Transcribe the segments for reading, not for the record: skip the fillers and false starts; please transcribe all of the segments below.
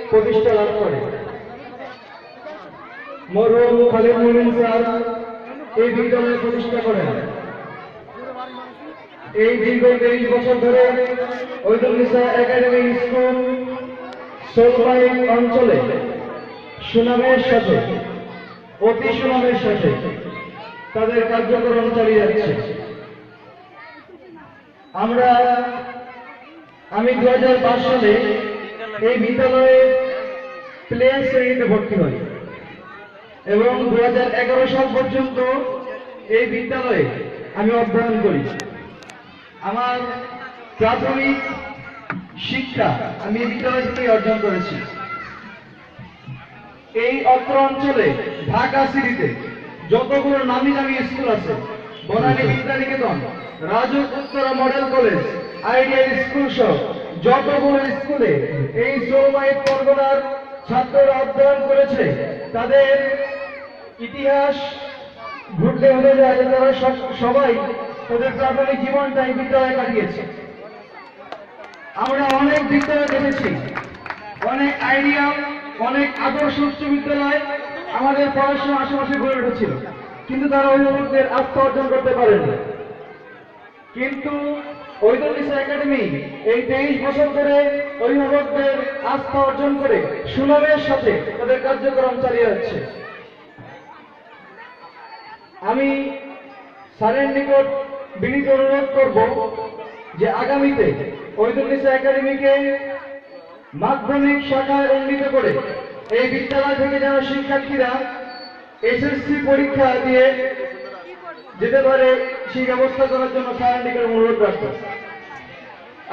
প্রতিষ্ঠা লাভ করে। মরহুম খালিদ মুমিন স্যার এই বিদ্যালয় প্রতিষ্ঠা করেন। এই দীর্ঘ 23 বছর ধরে ঐদুন্নিসা একাডেমি স্কুল সোলবাই অঞ্চলে সুনামের সাথে, অতি সুনামের সাথে তাদের কার্যক্রম চালিয়ে যাচ্ছে। আমি 2005 সালে এই বিদ্যালয়ে প্লে শ্রেণীতে ভর্তি হই এবং 2011 সাল পর্যন্ত এই বিদ্যালয়ে আমি অধ্যয়ন করি। আমার প্রাথমিক শিক্ষা আমি এই বিদ্যালয় থেকে অর্জন করেছি। এই অত্র অঞ্চলে ঢাকা সিটিতে যতগুলো নামি দামি স্কুল আছে, Banani Vidyaniketan, Raju Uttara model college, ideal school সহ যতগুলো স্কুলে এই সোলমাইট পরগনার ছাত্ররা অধ্যয়ন করেছে, তাদের ইতিহাস ঘুরতে হতে যায় যে তারা সবাই তাদের প্রাথমিক জীবনটা এই বিদ্যালয়ে কাটিয়েছে। আমরা অনেক বিদ্যালয় দেখেছি, অনেক আইডিয়া, অনেক আদর্শ উচ্চ বিদ্যালয় আমাদের পড়াশোনার আশেপাশে গড়ে উঠেছিল, কিন্তু তারা অভিভাবকদের আস্থা অর্জন করতে পারেনি। কিন্তু ঐদুন্নিসা একাডেমি এই 23 বছর ধরে অভিভাবকদের আস্থা অর্জন করে সুনামের সাথে তাদের কার্যক্রম চালিয়ে যাচ্ছে। আমি স্যারের নিকট বিনীত অনুরোধ করব যে আগামীতে ঐদুন্নিসা একাডেমিকে মাধ্যমিক শাখায় উন্নীত করে এই বিদ্যালয় থেকে যেন শিক্ষার্থীরা এসএসসি পরীক্ষা দিয়ে যেতে পারে সেই ব্যবস্থা করার জন্য স্যারের নিকট অনুরোধ রাখব।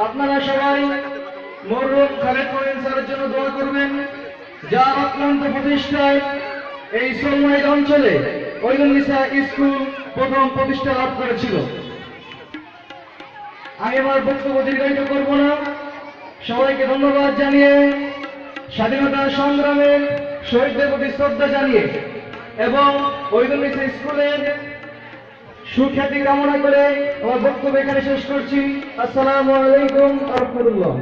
আপনারা সবাই মরহুম খালিদ মুমিন স্যারের জন্য দোয়া করবেন, যার অক্লান্ত প্রতিষ্ঠায় এই সোলমাইট অঞ্চলে ঐদুন্নিসা স্কুল প্রথম প্রতিষ্ঠা লাভ করেছিল। আমি আমার বক্তব্য দীর্ঘায়িত করব না, সবাইকে ধন্যবাদ জানিয়ে, স্বাধীনতা সংগ্রামের শহীদদের প্রতি শ্রদ্ধা জানিয়ে এবং ঐদুন্নিসা স্কুলের সুখ্যাতি কামনা করে আমার বক্তব্য এখানে শেষ করছি। আসসালামু আলাইকুম ওয়া রাহমাতুল্লাহ।